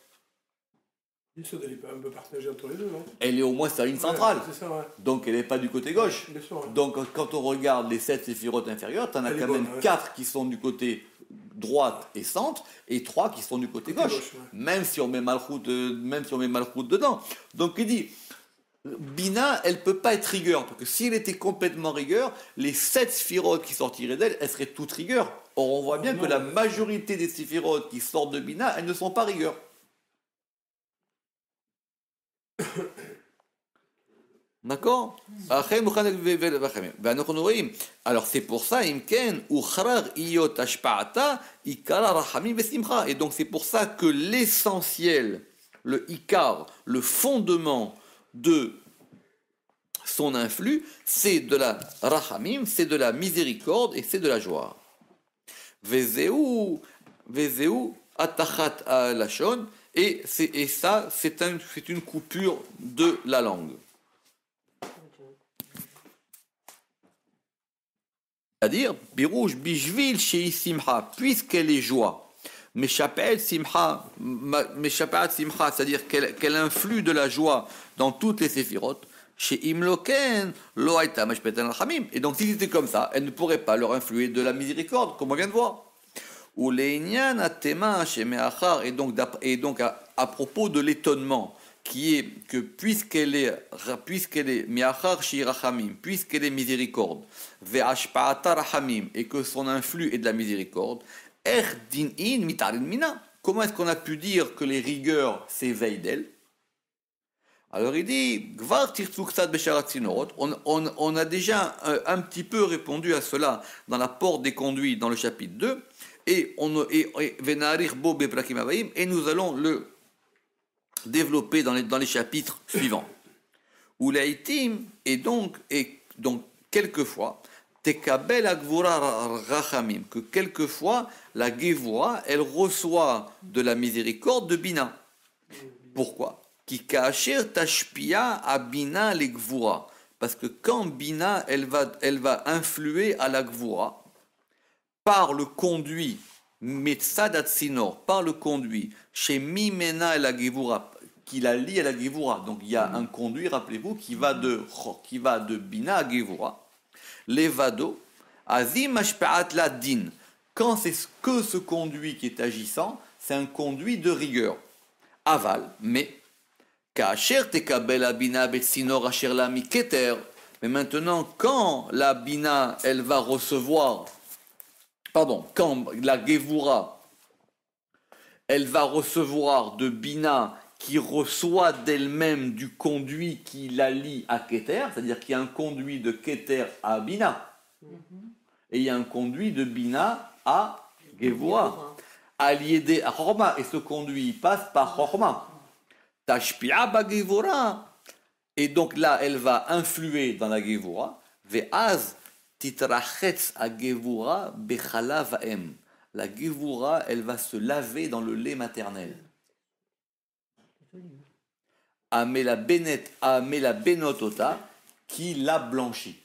Yesod, elle est un peu partagée entre les deux, non? Elle est au moins sa ligne centrale. Ouais, c'est ça, ouais. Donc elle n'est pas du côté gauche. Bien sûr, ouais. Donc quand on regarde les 7 séphirotes inférieures, tu en as quand même 4 qui sont du côté droite et centre, et 3 qui sont du côté gauche. Ouais. Même si on met Malchut dedans. Donc il dit, Bina, elle ne peut pas être rigueur, parce que si elle était complètement rigueur, les 7 séphirotes qui sortiraient d'elle, elles seraient toutes rigueur. Or on voit bien que la majorité des séphirotes qui sortent de Bina, elles ne sont pas rigueur. D'accord? Alors c'est pour ça, et donc c'est pour ça que l'essentiel, le ikar, le fondement de son influx, c'est de la rachamim, c'est de la miséricorde et c'est de la joie. Vezeu atachat lachon, et ça, c'est une coupure de la langue. C'est-à-dire, birouj bishvil shei simcha, puisqu'elle est joie. Meshapa'at simcha, c'est-à-dire qu'elle influe de la joie dans toutes les séphirotes. Chez Imloken, lo haïta mashpetan al-chamim. Et donc, si c'était comme ça, elle ne pourrait pas leur influer de la miséricorde, comme on vient de voir. Ou leïnyan atema chez Meachar. Et donc, à propos de l'étonnement, qui est que puisqu'elle est Meachar chez Rachamim, puisqu'elle est miséricorde, ve'ashpa'ata rachamim, et que son influx est de la miséricorde, din in mitarin mina. Comment est-ce qu'on a pu dire que les rigueurs s'éveillent d'elle? Alors il dit, on a déjà un petit peu répondu à cela dans la porte des conduits dans le chapitre 2, et nous allons le développer dans les chapitres suivants. Et donc quelquefois, que quelquefois la Gevura, elle reçoit de la miséricorde de Bina. Pourquoi? Qui kacher tashpia à Bina les Gvura. Parce que quand Bina, elle va influer à la Gvura, par le conduit, Metzadat Sinor, par le conduit, chez Mimena et la Gevura, qui la lie à la Gevura. Donc il y a un conduit, rappelez-vous, qui va de Bina à Gevura. Levado, Azim Ashpa'at la Din. Quand c'est que ce conduit qui est agissant, c'est un conduit de rigueur. Aval, mais maintenant, quand la Bina, elle va recevoir, quand la Gevura, elle va recevoir de Bina qui reçoit d'elle-même du conduit qui la lie à Keter, c'est-à-dire qu'il y a un conduit de Keter à Bina, et il y a un conduit de Bina à Gevura, allié à Chorma, et ce conduit passe par Chorma. Tashpia bagevura, et donc là elle va influer dans la gevura. Ve'az titrachetz a gevura bechala va'em. La gevura, elle va se laver dans le lait maternel. Amela benotota, qui la blanchit.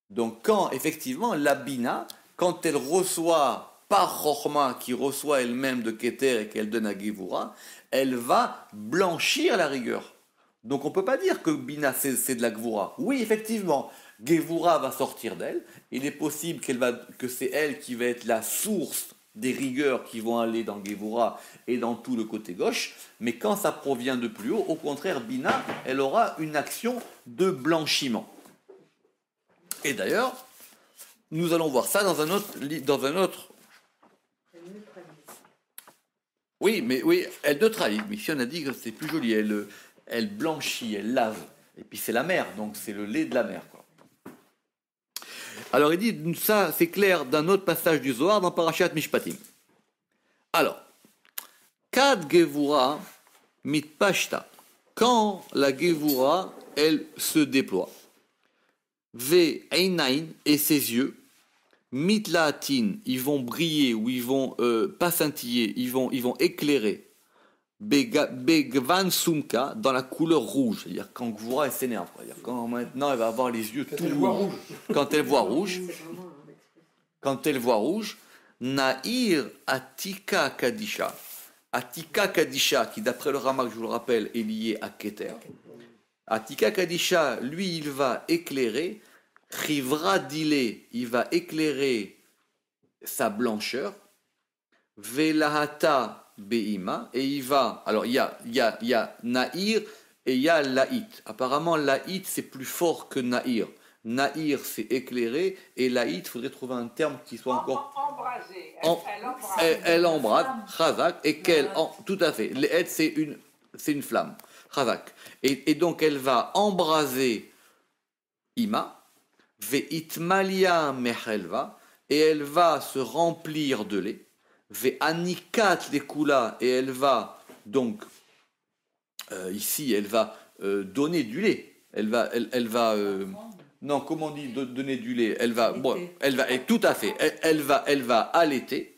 Donc quand effectivement la bina, quand elle reçoit par Chochma, qui reçoit elle-même de Keter et qu'elle donne à Gevura, elle va blanchir la rigueur. Donc on ne peut pas dire que Bina c'est de la Gevura. Oui, effectivement, Gevura va sortir d'elle. Il est possible que c'est elle qui va être la source des rigueurs qui vont aller dans Gevura et dans tout le côté gauche. Mais quand ça provient de plus haut, au contraire, Bina, elle aura une action de blanchiment. Et d'ailleurs, nous allons voir ça dans un autre. Oui, elle neutralise. Mais ici, on a dit que c'est plus joli. Elle blanchit, elle lave. Et puis c'est la mer, donc c'est le lait de la mer, quoi. Alors il dit, ça c'est clair d'un autre passage du Zohar dans Parashat Mishpatim. Alors, Kad Gevura mitpashta. Quand la Gevura, elle se déploie. Ve einain, et ses yeux. Mitlaatin, ils vont briller, ou ils vont pas scintiller, ils vont éclairer. Begvan sumka, dans la couleur rouge. C'est-à-dire quand Gvura, elle s'énerve. C'est-à-dire quand maintenant elle va avoir les yeux tout rouges. Quand elle voit rouge. Quand elle voit rouge. Naïr Atika Kadisha. Atika Kadisha, qui d'après le Ramak, je vous le rappelle, est lié à Keter. Atika Kadisha, lui, il va éclairer. Chivra Dile, il va éclairer sa blancheur. Velahata Beima, et il va. Alors il y a Naïr et il y a Laït. Apparemment, Laït c'est plus fort que Naïr. Naïr c'est éclairé et Laït, il faudrait trouver un terme qui soit encore. Embrasé. Elle embrase, Chazak, et tout à fait. L'aide c'est une flamme. Chazak. Et donc elle va embraser Ima. Ve'itmalia mechelva, et elle va se remplir de lait. Ve'anikat lekula, et elle va donc ici elle va donner du lait. Elle va non, comment on dit donner du lait? Elle va et tout à fait. Elle va allaiter.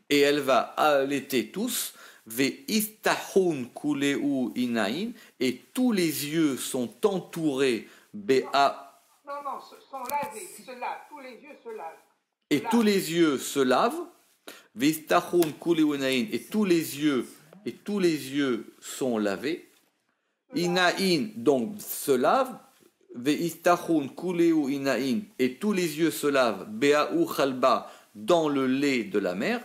et elle va allaiter tous, ve'istahun kuleu inain, et tous les yeux sont entourés, bea, Non, sont lavés, se lavent. Tous les yeux se lavent. et tous les yeux se lavent, ve'istahun kuleu inain, et tous les yeux sont lavés, inain, donc se lavent, ve'istahun kuleu inain, et tous les yeux se lavent, bea'u chalba, dans le lait de la mère,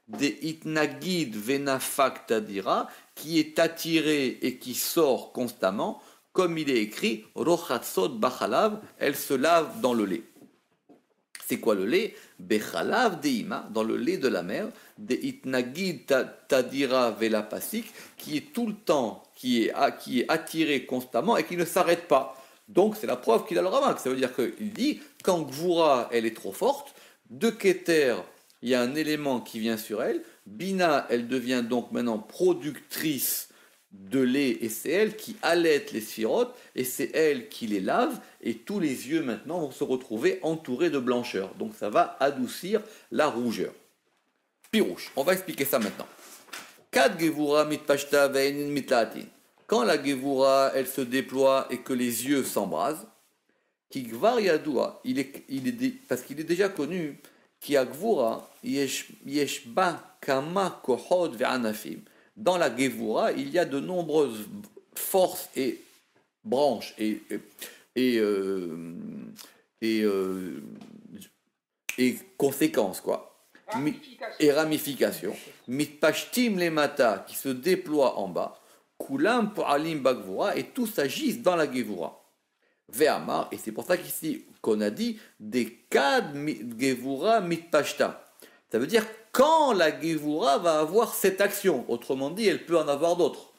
de itnagid venafak tadira, qui est attiré et qui sort constamment, comme il est écrit, rochatzot bachalav, elle se lave dans le lait. C'est quoi le lait? Bechalav deima, dans le lait de la mère, de itnagid tadira velapasik, qui est tout le temps, qui est attiré constamment et qui ne s'arrête pas. Donc c'est la preuve qu'il a le ramak. Ça veut dire qu'il dit, quand Gvura, elle est trop forte, de Keter, il y a un élément qui vient sur elle. Bina, elle devient donc maintenant productrice de lait et c'est elle qui allaite les sphirotes et c'est elle qui les lave et tous les yeux maintenant vont se retrouver entourés de blancheur. Donc ça va adoucir la rougeur. Pirouche, on va expliquer ça maintenant. Kad Gevura mitpashta ve'enin mitlatin. Quand la Gevura, elle se déploie et que les yeux s'embrasent, qui gvar yadoua, parce qu'il est déjà connu, qui a Gvura, yesh ba kama kohod ve'anafim. Dans la Gevura, il y a de nombreuses forces et branches et conséquences, quoi. Et ramifications. Mitpashtim lemata, qui se déploient en bas. Kulam po'alim bagvura, et tous agissent dans la Gevura. Ve'amar, et c'est pour ça qu'ici, qu'on a dit, des kad Gevura mitpashta. Ça veut dire quand la Gevura va avoir cette action. Autrement dit, elle peut en avoir d'autres.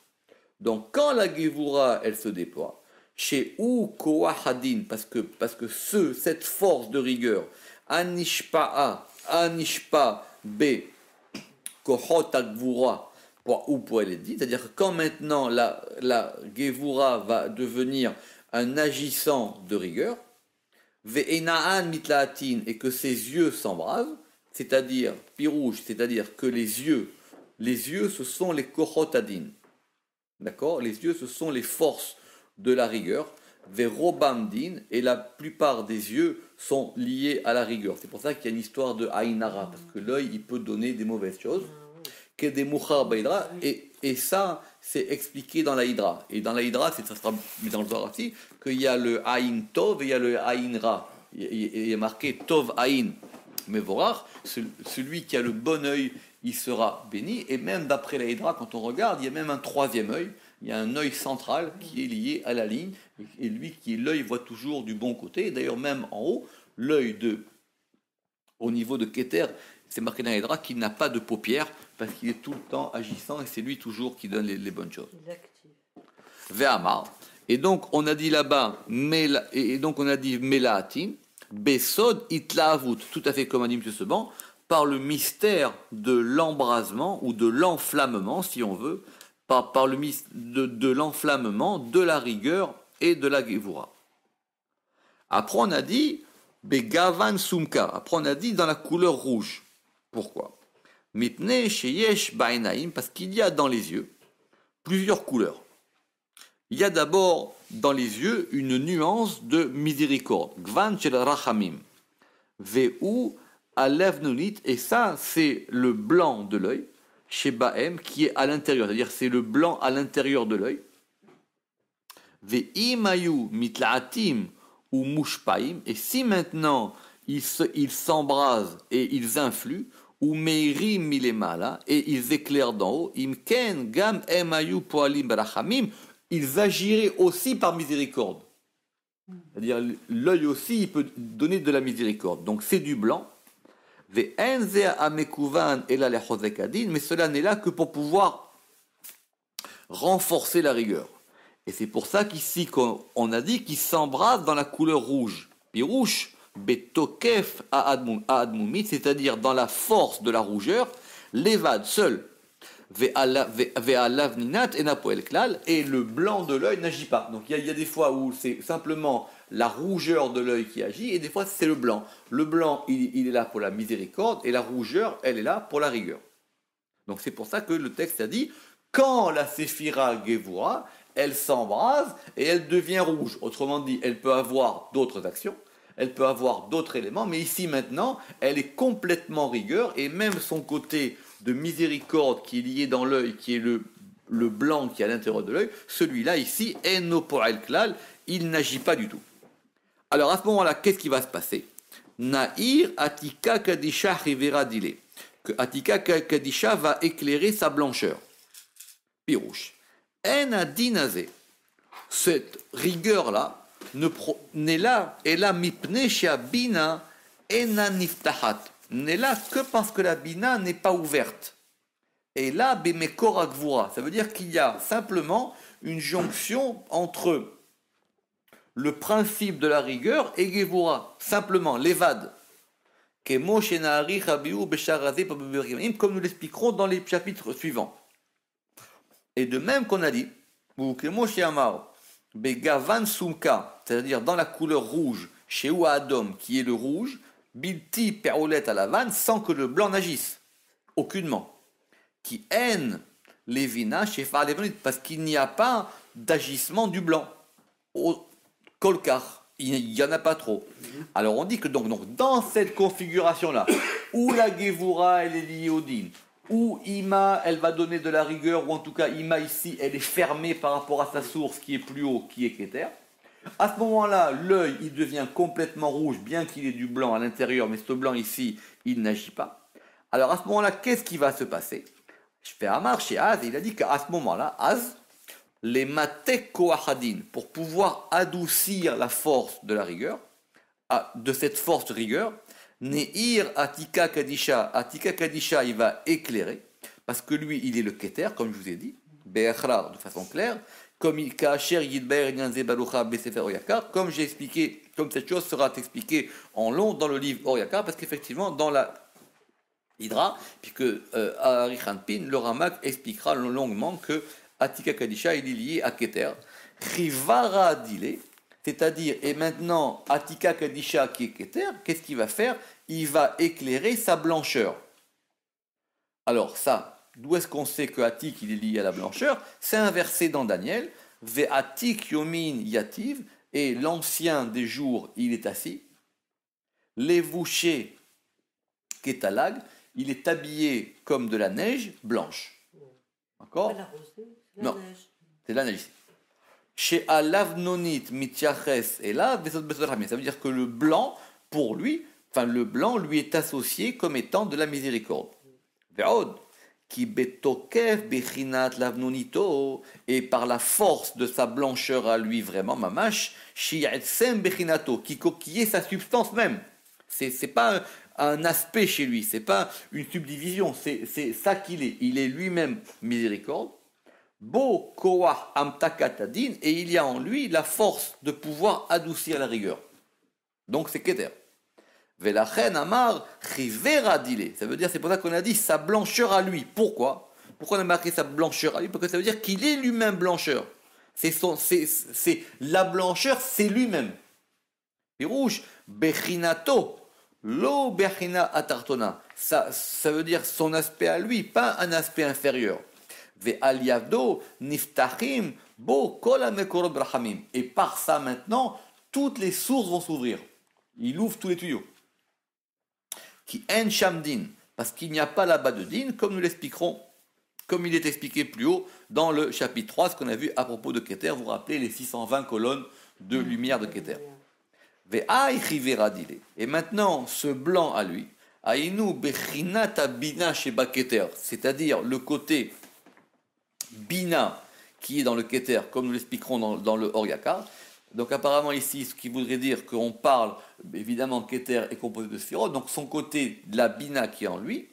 Donc, quand la Gevura, elle se déploie, chez ou koahadin, parce que cette force de rigueur, anishpa be kohot Gevura, ou pour elle est dit, c'est-à-dire que quand maintenant la Gevura va devenir un agissant de rigueur, ve'ena'an mitlaatin, et que ses yeux s'embrasent, c'est-à-dire, pirouge, c'est-à-dire que les yeux, ce sont les kohotadin. D'accord? Les yeux, ce sont les forces de la rigueur. Verobamdin, et la plupart des yeux sont liés à la rigueur. C'est pour ça qu'il y a une histoire de Aïnara, parce que l'œil, il peut donner des mauvaises choses. Que des mouchar baïdra, et ça, c'est expliqué dans la Hydra. Et dans la Hydra, ça sera mis dans le Zohar aussi, qu'il y a le Aïn Tov et il y a le Aïn Ra. Il est marqué Tov Aïn Mevorach, celui qui a le bon œil, il sera béni. Et même d'après la Hydra, quand on regarde, il y a même un troisième œil. Il y a un œil central qui est lié à la ligne. Et lui, l'œil voit toujours du bon côté. Et d'ailleurs, même en haut, au niveau de Keter, c'est marqué dans la Hydra qu'il n'a pas de paupières parce qu'il est tout le temps agissant et c'est lui toujours qui donne les bonnes choses. Ve'amar. Et donc, on a dit là-bas, Melaatin, Besod itlaavut, tout à fait comme a dit M. Seban, par le mystère de l'embrasement ou de l'enflammement, si on veut, par le de l'enflammement, de la rigueur et de la Gevura. Après, on a dit Begavan Sumka. Après, on a dit dans la couleur rouge. Pourquoi? Mitne sheyesh ba'enaim, parce qu'il y a dans les yeux plusieurs couleurs. Il y a d'abord dans les yeux une nuance de miséricorde. Gvan shel rachamim. Ve'u alev nunit, et ça, c'est le blanc de l'œil, chez Bahem, qui est à l'intérieur, c'est-à-dire c'est le blanc à l'intérieur de l'œil. Ve'imayu mitlaatim ou mushpaim, et si maintenant ils s'embrasent et ils influent, ou meirim milemala, et ils éclairent d'en haut, imken gam emayu poalim barachamim, ils agiraient aussi par miséricorde. C'est-à-dire l'œil aussi, il peut donner de la miséricorde. Donc c'est du blanc. Mais cela n'est là que pour pouvoir renforcer la rigueur. Et c'est pour ça qu'ici, on a dit qu'il s'embrase dans la couleur rouge. Pirouche, betokef à admumit, c'est-à-dire dans la force de la rougeur, l'évade seul. ve'alav ninat ena poel klal, et le blanc de l'œil n'agit pas. Donc il y a des fois où c'est simplement la rougeur de l'œil qui agit, et des fois c'est le blanc. Le blanc, il est là pour la miséricorde, et la rougeur, elle est là pour la rigueur. Donc c'est pour ça que le texte a dit, quand la séphira Gevura, elle s'embrase et elle devient rouge. Autrement dit, elle peut avoir d'autres actions, elle peut avoir d'autres éléments, mais ici maintenant, elle est complètement rigueur, et même son côté de miséricorde qui est lié dans l'œil, qui est le blanc qui est à l'intérieur de l'œil, celui-là ici, eno po'el klal, il n'agit pas du tout. Alors à ce moment-là, qu'est-ce qui va se passer? Naïr atika kadisha rivera dile. Que atika kadisha va éclairer sa blancheur. Pirouche. En adinazé. Cette rigueur-là n'est là, et là mipne chez bina ena niftahat. N'est là que parce que la bina n'est pas ouverte. Et là, bemekor agvura. Ça veut dire qu'il y a simplement une jonction entre le principe de la rigueur et Gevura, simplement, l'évade. Comme nous l'expliquerons dans les chapitres suivants. Et de même qu'on a dit, c'est-à-dire dans la couleur rouge, chez Adom, qui est le rouge, bilti perolet à la vanne, sans que le blanc n'agisse, aucunement. Qui haine les vina chez Farlevonit, parce qu'il n'y a pas d'agissement du blanc. Kolkar, il n'y en a pas trop. Alors on dit que donc dans cette configuration-là, où la Gevura elle est liée au din, où Ima elle va donner de la rigueur, ou en tout cas Ima ici elle est fermée par rapport à sa source qui est plus haut, qui est Keter, à ce moment-là, l'œil il devient complètement rouge, bien qu'il ait du blanc à l'intérieur, mais ce blanc ici, il n'agit pas. Alors à ce moment-là, qu'est-ce qui va se passer? Je fais Amar chez Az, et il a dit qu'à ce moment-là, Az, les matek koachadin, pour pouvoir adoucir la force de la rigueur, de cette force de rigueur, Neir Atika Kadisha, il va éclairer, parce que lui, il est le Keter, comme je vous ai dit, Be'achrar, de façon claire, comme comme j'ai expliqué, comme cette chose sera expliquée en long dans le livre Oriakar, parce qu'effectivement, dans la Hydra, puisque Arichanpin, le Ramak expliquera longuement que Atika Kadisha, il est lié à Keter. Rivara Dile, c'est-à-dire, et maintenant, Atika Kadisha qui est Keter, qu'est-ce qu'il va faire? Il va éclairer sa blancheur. Alors ça, d'où est-ce qu'on sait que Atik, il est lié à la blancheur? C'est un verset dans Daniel, Ve Atik Yomin Yativ, et l'ancien des jours, il est assis. L'évouché Ketalag, il est habillé comme de la neige blanche. D'accord? Non, c'est la neige ici. Chez Alavnonit Mityaches et là, ça veut dire que le blanc, pour lui, le blanc lui est associé comme étant de la miséricorde. Ve'od, qui betokef bechinat lavnonito, et par la force de sa blancheur à lui vraiment, mamash, shi'etsem bechinato, qui est sa substance même. C'est pas un aspect chez lui, c'est pas une subdivision, c'est ça qu'il est. Il est lui-même miséricorde. Bo koach amtakatadin, et il y a en lui la force de pouvoir adoucir la rigueur. Donc c'est Keter. Velachen amar chivera dile. Ça veut dire, c'est pour ça qu'on a dit sa blancheur à lui. Pourquoi on a marqué sa blancheur à lui? Parce que ça veut dire qu'il est lui-même blancheur. C'est la blancheur, c'est lui-même. Et rouge, bechinato, lo bechina atartona. Ça veut dire son aspect à lui, pas un aspect inférieur. Ve'aliavdo niftachim bo kol hamekorot brachamim. Et par ça maintenant, toutes les sources vont s'ouvrir. Il ouvre tous les tuyaux. Qui en shamdin, parce qu'il n'y a pas là-bas de din, comme nous l'expliquerons, comme il est expliqué plus haut dans le chapitre 3, ce qu'on a vu à propos de Keter. Vous vous rappelez les 620 colonnes de lumière de Keter. Ve'ai chivera dile. Et maintenant, ce blanc à lui, aïnou bechinata bina sheba Keter, c'est-à-dire le côté Bina, qui est dans le Keter, comme nous l'expliquerons dans le Oriakar. Donc apparemment ici, ce qui voudrait dire qu'on parle, évidemment, Keter est composé de Sphirot, donc son côté de la Bina qui est en lui,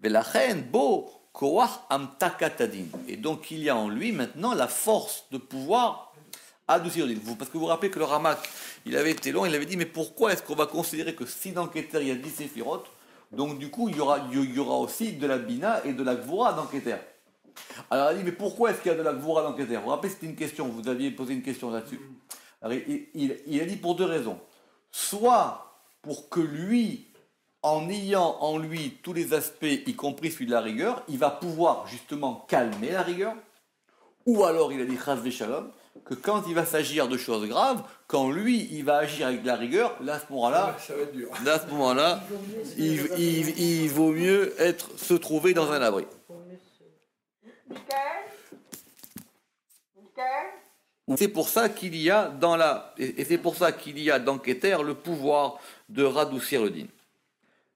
Velachen bo koach amtakatadin. Et donc il y a en lui maintenant la force de pouvoir adoucir. Parce que vous vous rappelez que le Ramak, il avait été long, il avait dit, mais pourquoi est-ce qu'on va considérer que si dans Keter il y a 10 Séphirot, donc du coup il y aura aussi de la Bina et de la Gvura dans Keter? Alors il dit, mais pourquoi est-ce qu'il y a de la Gvoura dans Keter? Vous vous rappelez, c'était une question, vous aviez posé une question là-dessus. Alors, il a dit pour deux raisons. Soit pour que lui, en ayant en lui tous les aspects, y compris celui de la rigueur, il va pouvoir justement calmer la rigueur. Ou alors il a dit Chas Shalom, que quand il va s'agir de choses graves, quand lui il va agir avec la rigueur, là à ce moment-là, Ça va être dur. là, à ce moment-là, il vaut mieux se trouver dans un abri. Michael? Michael? C'est pour ça qu'il y a et c'est pour ça qu'il y a dans Keter le pouvoir de radoucir le din.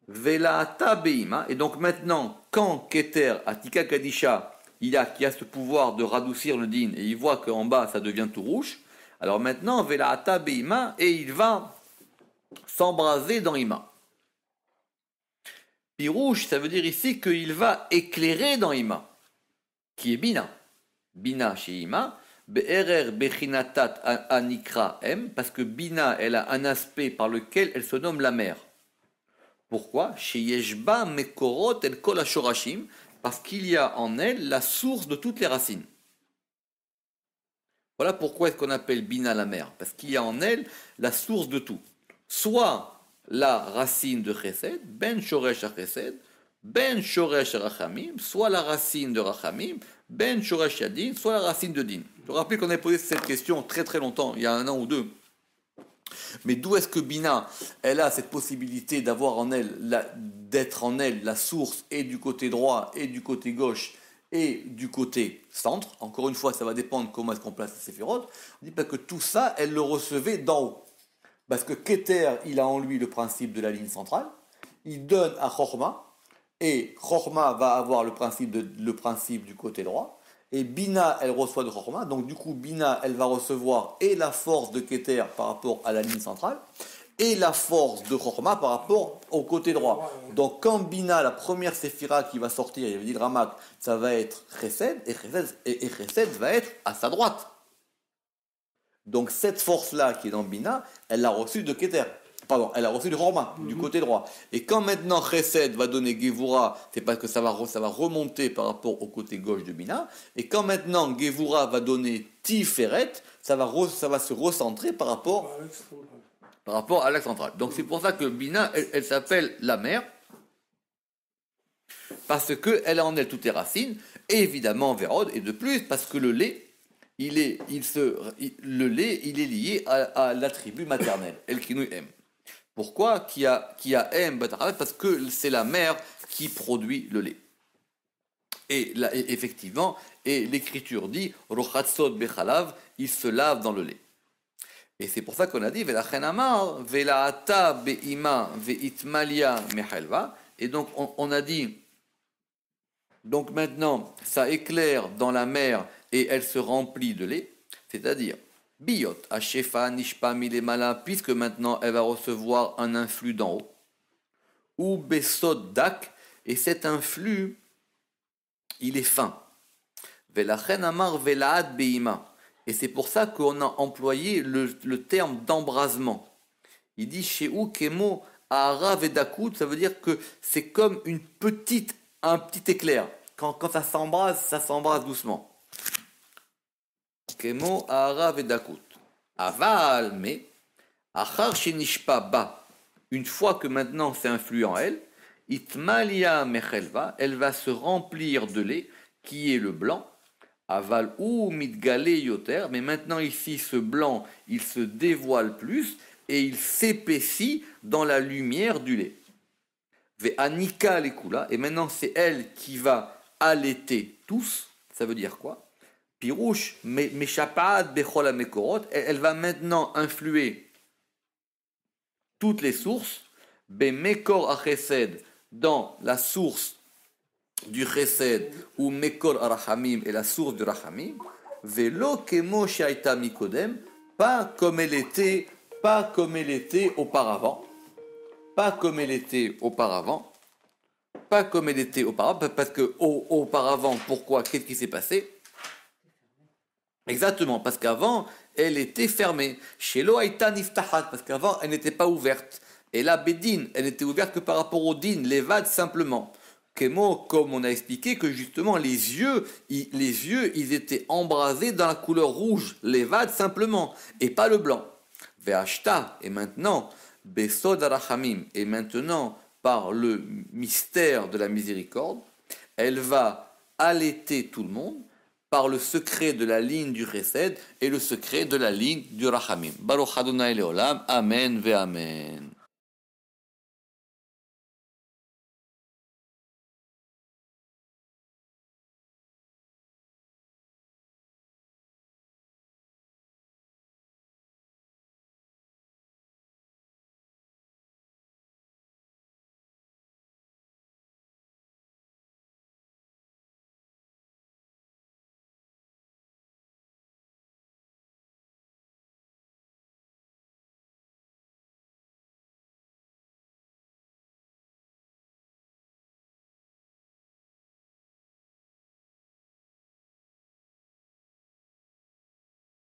Velata beima, et donc maintenant, quand Keter, Atika Kadisha, qui a ce pouvoir de radoucir le din, et il voit qu'en bas ça devient tout rouge, alors maintenant, Velata beima, et il va s'embraser dans Ima. Puis rouge, ça veut dire ici qu'il va éclairer dans Ima, qui est Bina. Bina chez Ima, Be'erer Bechinatat Anikra M, parce que Bina, elle a un aspect par lequel elle se nomme la mer. Pourquoi? Chez Yeshba Mekorot El Kol Ashorashim, parce qu'il y a en elle la source de toutes les racines. Voilà pourquoi est-ce qu'on appelle Bina la mer, parce qu'il y a en elle la source de tout. Soit la racine de Chesed, Ben Shoresh Chesed, Ben Shoresh Rachamim, soit la racine de Rachamim, Ben Shoresh Yadin, soit la racine de Din. Je vous rappelle qu'on avait posé cette question très très longtemps, il y a un an ou deux. Mais d'où est-ce que Bina, elle a cette possibilité d'avoir en elle, d'être en elle la source et du côté droit et du côté gauche et du côté centre? Encore une fois, ça va dépendre comment est-ce qu'on place les séphirotes. On dit pas que tout ça, elle le recevait d'en haut. Parce que Keter, il a en lui le principe de la ligne centrale. Il donne à Chochma, et Chochma va avoir le principe du côté droit. Et Bina, elle reçoit de Chochma. Donc du coup, Bina, elle va recevoir et la force de Keter par rapport à la ligne centrale, et la force de Chochma par rapport au côté droit. Donc quand Bina, la première séphira qui va sortir, il avait dit le Ramak, ça va être Chesed, et Chesed va être à sa droite. Donc cette force-là qui est dans Bina, elle l'a reçue de Keter. Pardon, elle a reçu du Chochma, du côté droit. Et quand maintenant Chesed va donner Gevura, c'est parce que ça va remonter par rapport au côté gauche de Bina. Et quand maintenant Gevura va donner Tiferet, ça va se recentrer par rapport à l'axe central. Donc c'est pour ça que Bina, elle s'appelle la mer, parce qu'elle a en elle toutes les racines, et évidemment Vérod, et de plus, parce que le lait, il est lié à l'attribut maternel, El Kinui M. Pourquoi? Qui a M, parce que c'est la mère qui produit le lait. Et là, effectivement, et l'écriture dit Rochatzot bechalav, il se lave dans le lait. Et c'est pour ça qu'on a dit Velachen amar, Velaata beima veitmalia mechelva. Et donc on a dit, donc maintenant ça éclaire dans la mer et elle se remplit de lait, c'est-à-dire Biot, Hashefa, Nishpa, Milemala, puisque maintenant elle va recevoir un influx d'en haut, ou Besod Dak, et cet influx, il est fin. Velachen Amar Velaad Beima. Et c'est pour ça qu'on a employé le terme d'embrasement. Il dit chez Kemo Ahara Vedakut, ça veut dire que c'est comme un petit éclair. Quand ça s'embrase doucement. Kemo Ahara Vedakut. Aval, mais, Achar Shenishpa Ba, une fois que maintenant c'est influent en elle, Itmalia Mechelva, elle va se remplir de lait, qui est le blanc. Aval ou Midgale Yoter, mais maintenant ici ce blanc, il se dévoile plus et il s'épaissit dans la lumière du lait. Ve Anika Lekula, et maintenant c'est elle qui va allaiter tous, ça veut dire quoi? Pirouche, Meshapaat Bechola Mekorot, elle va maintenant influer toutes les sources, Bemekor Achesed, dans la source du Chesed, ou Mekor Arachamim, et la source du Rachamim, Velo Kemo Shaita Mikodem, pas comme elle était auparavant, parce que auparavant, pourquoi? Qu'est-ce qui s'est passé? Exactement, parce qu'avant, elle était fermée. Chez Loaïta Niftahat, parce qu'avant, elle n'était pas ouverte. Et là, Bédine, elle n'était ouverte que par rapport au din, l'évade simplement. Kemo, comme on a expliqué que justement les yeux, ils étaient embrasés dans la couleur rouge, l'évad simplement, et pas le blanc. Ve'ashta, et maintenant, Besod arachamim, et maintenant, par le mystère de la miséricorde, elle va allaiter tout le monde par le secret de la ligne du Chesed et le secret de la ligne du Rachamim. Baruch Adonai Leolam, Amen ve Amen.